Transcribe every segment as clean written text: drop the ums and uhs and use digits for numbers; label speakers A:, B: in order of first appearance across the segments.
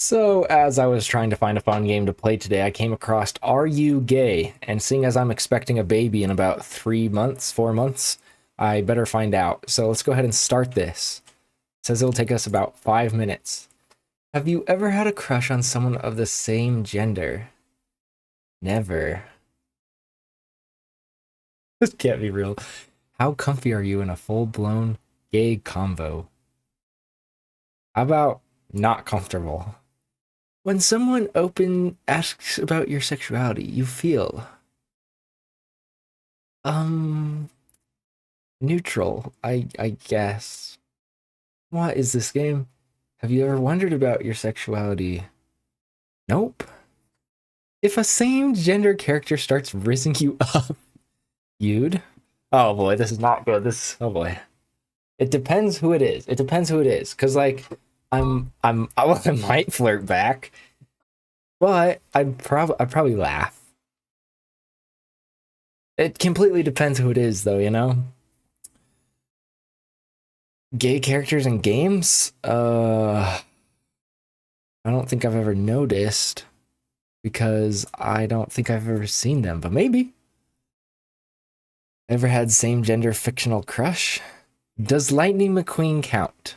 A: So, as I was trying to find a fun game to play today, I came across Are You Gay? And seeing as I'm expecting a baby in about 3 months, 4 months, I better find out. So, let's go ahead and start this. It says it'll take us about 5 minutes. Have you ever had a crush on someone of the same gender? Never. This can't be real. How comfy are you in a full-blown gay convo? How about not comfortable? When someone open asks about your sexuality, you feel um neutral, I guess. What is this game? Have you ever wondered about your sexuality? Nope. If a same gender character starts rizzing you up, you'd. Oh boy, this is not good. Oh boy. It depends who it is. It depends who it is. Cause like I might flirt back, but I'd probably laugh. It completely depends who it is, though, you know? Gay characters in games? I don't think I've ever noticed because I don't think I've ever seen them, but maybe. Ever had same gender fictional crush? Does Lightning McQueen count?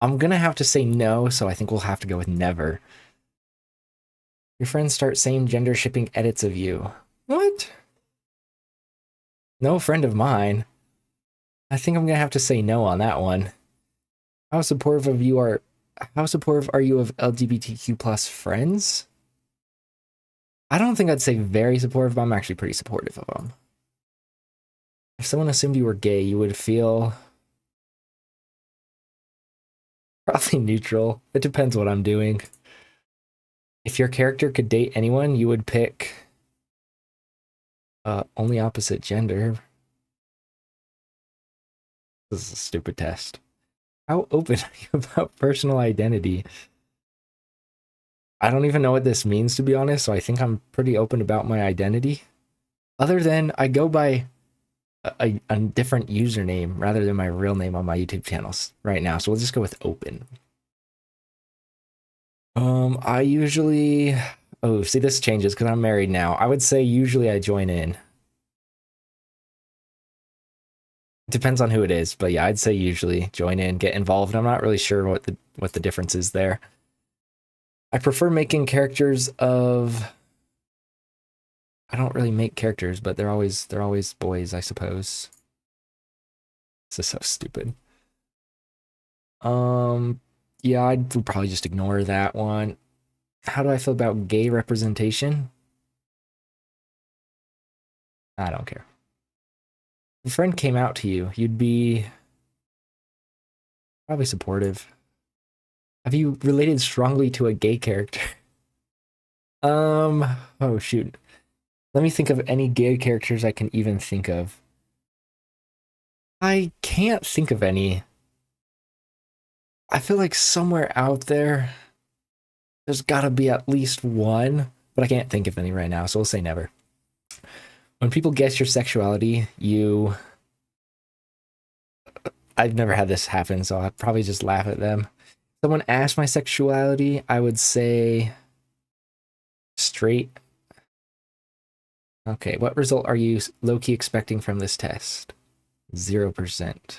A: I'm gonna have to say no, so I think we'll have to go with never. Your friends start same gender shipping edits of you. What? No friend of mine. I think I'm gonna have to say no on that one. How supportive are you of LGBTQ plus friends? I don't think I'd say very supportive, but I'm actually pretty supportive of them. If someone assumed you were gay, you would feel probably neutral. It depends what I'm doing. If your character could date anyone, you would pick only opposite gender. This is a stupid test. How open are you about personal identity? I don't even know what this means, to be honest, so I think I'm pretty open about my identity. Other than I go by a different username rather than my real name on my YouTube channels right now, so we'll just go with open. I usually... Oh, see, this changes because I'm married now. I would say usually I join in. It depends on who it is, but yeah, I'd say usually join in, get involved. I'm not really sure what the difference is there. I prefer making characters of... I don't really make characters, but they're always boys, I suppose. This is so stupid. Yeah, I'd probably just ignore that one. How do I feel about gay representation? I don't care. If a friend came out to you, you'd be probably supportive. Have you related strongly to a gay character? Oh shoot. Let me think of any gay characters I can even think of. I can't think of any. I feel like somewhere out there's gotta be at least one, but I can't think of any right now, so we'll say never. When people guess your sexuality, I've never had this happen, so I'd probably just laugh at them. Someone asked my sexuality, I would say straight. Okay, what result are you low-key expecting from this test? 0%.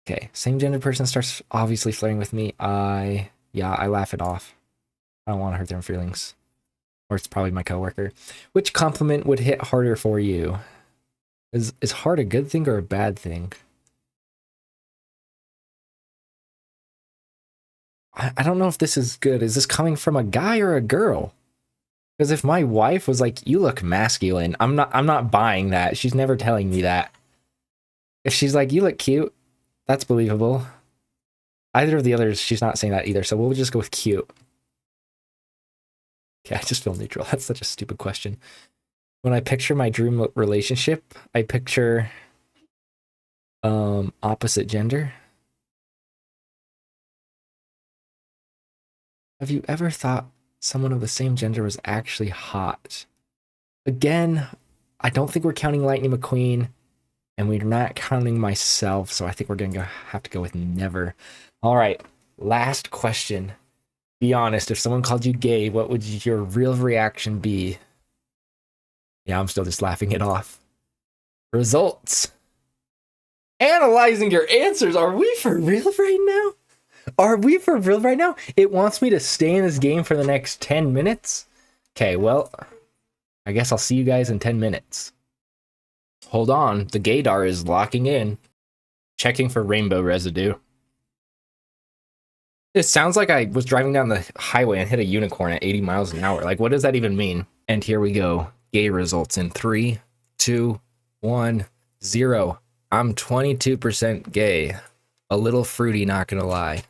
A: Okay, same gender person starts obviously flirting with me. I laugh it off. I don't want to hurt their feelings. Or it's probably my coworker. Which compliment would hit harder for you? Is hard a good thing or a bad thing? I don't know if this is good. Is this coming from a guy or a girl? Because if my wife was like, "You look masculine," I'm not buying that. She's never telling me that. If she's like, "You look cute," that's believable. Either of the others, she's not saying that either. So we'll just go with cute. Yeah, I just feel neutral. That's such a stupid question. When I picture my dream relationship, I picture opposite gender. Have you ever thought someone of the same gender was actually hot? Again, I don't think we're counting Lightning McQueen, and we're not counting myself, so I think we're gonna have to go with never. All right, Last question. Be honest, if someone called you gay, what would your real reaction be? Yeah, I'm still just laughing it off. Results. Analyzing your answers. Are we for real right now? Are we for real right now? It wants me to stay in this game for the next 10 minutes? Okay, well, I guess I'll see you guys in 10 minutes. Hold on, the gaydar is locking in. Checking for rainbow residue. It sounds like I was driving down the highway and hit a unicorn at 80 miles an hour. Like, what does that even mean? And here we go. Gay results in 3, 2, 1, 0. I'm 22% gay. A little fruity, not gonna lie.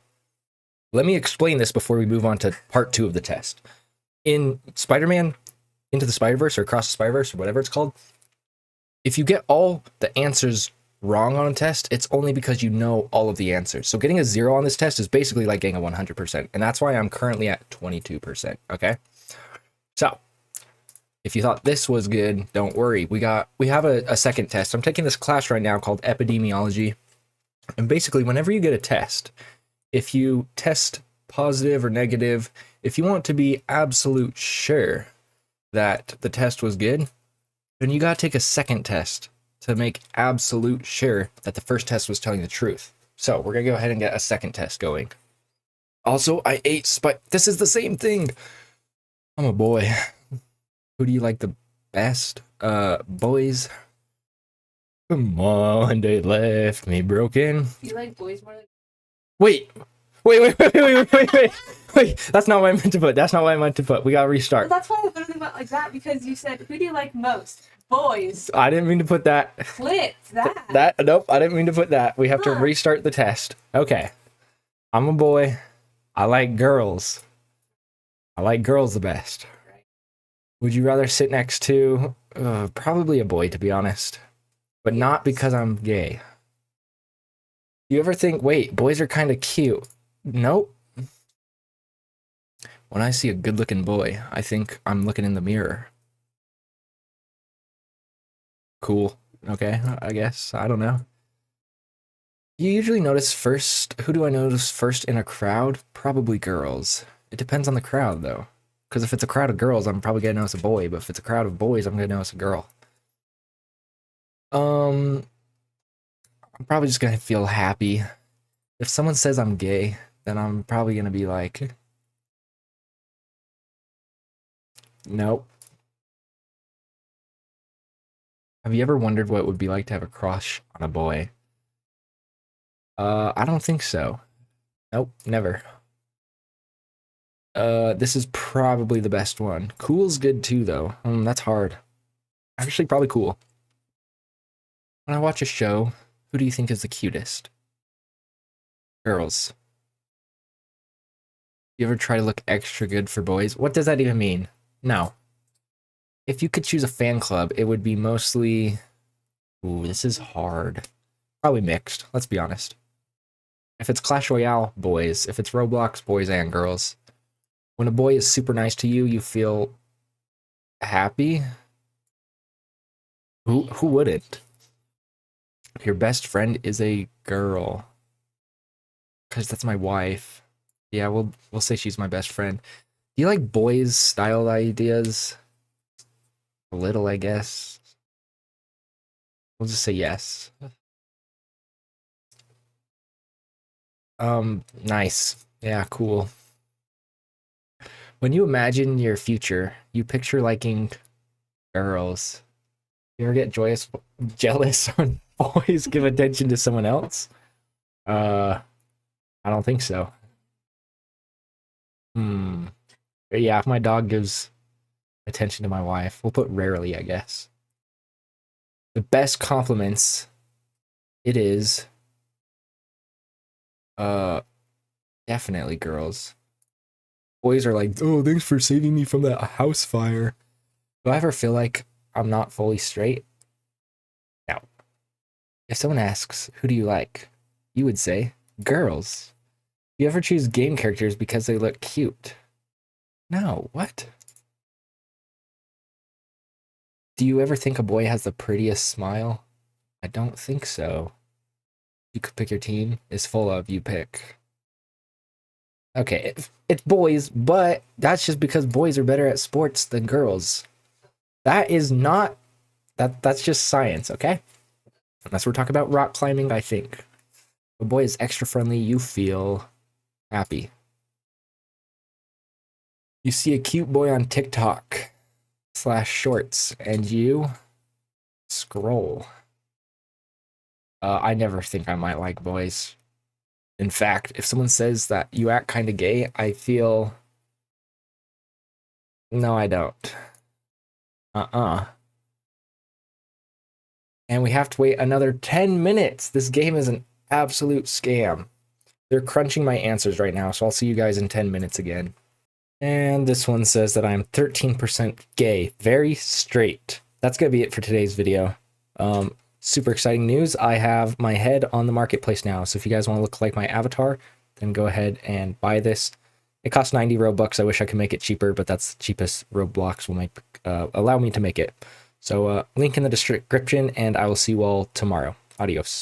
A: Let me explain this before we move on to part 2 of the test. In Spider-Man Into the Spider-Verse or Across the Spider-Verse or whatever it's called, if you get all the answers wrong on a test, it's only because you know all of the answers. So getting a 0 on this test is basically like getting a 100%. And that's why I'm currently at 22%, okay? So, if you thought this was good, don't worry. We have a second test. I'm taking this class right now called epidemiology. And basically, whenever you get a test, if you test positive or negative, if you want to be absolute sure that the test was good, then you gotta take a second test to make absolute sure that the first test was telling the truth. So we're gonna go ahead and get a second test going. Also, I ate this is the same thing. I'm a boy. Who do you like the best? Boys. Come on, they left me broken.
B: You like boys more than...
A: Wait. That's not what I meant to put. That's not what I meant to put. We gotta restart.
B: Well, that's why I literally went like that, because you said, who do you like most? Boys.
A: I didn't mean to put that.
B: Clip that.
A: Nope, I didn't mean to put that. We have to restart the test. Okay. I'm a boy. I like girls. I like girls the best. Would you rather sit next to probably a boy, to be honest, but not because I'm gay? You ever think, wait, boys are kind of cute? Nope. When I see a good-looking boy, I think I'm looking in the mirror. Cool. Okay, I guess. I don't know. You usually notice first. Who do I notice first in a crowd? Probably girls. It depends on the crowd, though. Because if it's a crowd of girls, I'm probably gonna notice a boy. But if it's a crowd of boys, I'm gonna notice a girl. I'm probably just gonna feel happy. If someone says I'm gay, then I'm probably gonna be like, nope. Have you ever wondered what it would be like to have a crush on a boy? I don't think so. Nope, never. This is probably the best one. Cool's good too, though. That's hard. Actually, probably cool. When I watch a show, who do you think is the cutest? Girls. You ever try to look extra good for boys? What does that even mean? No. If you could choose a fan club, it would be mostly... Ooh, this is hard. Probably mixed, let's be honest. If it's Clash Royale, boys. If it's Roblox, boys and girls. When a boy is super nice to you, you feel happy. Who wouldn't? Your best friend is a girl. Because that's my wife. Yeah, we'll say she's my best friend. Do you like boys' style ideas? A little, I guess. We'll just say yes. Nice. Yeah, cool. When you imagine your future, you picture liking girls. You ever get jealous when boys give attention to someone else? I don't think so. But yeah, if my dog gives attention to my wife, we'll put rarely, I guess. The best compliments, it is definitely girls. Boys are like, oh, thanks for saving me from that house fire. Do I ever feel like I'm not fully straight? No. If someone asks, who do you like? You would say, girls. Do you ever choose game characters because they look cute? No, what? Do you ever think a boy has the prettiest smile? I don't think so. You could pick your team is full of, you pick. Okay, it's boys, but that's just because boys are better at sports than girls. That is not that's just science, okay? Unless we're talking about rock climbing, I think. A boy is extra friendly, you feel happy. You see a cute boy on TikTok / shorts and you scroll. I never think I might like boys. In fact, if someone says that you act kind of gay, I feel no, I don't. And we have to wait another 10 minutes. This game is an absolute scam. They're crunching my answers right now, so I'll see you guys in 10 minutes again. And this one says that I'm 13% gay, very straight. That's gonna be it for today's video. Super exciting news. I have my head on the marketplace now, so if you guys want to look like my avatar, then go ahead and buy this. It costs 90 Robux. I wish I could make it cheaper, but that's the cheapest Roblox will make allow me to make it. So link in the description, and I will see you all tomorrow. Adios.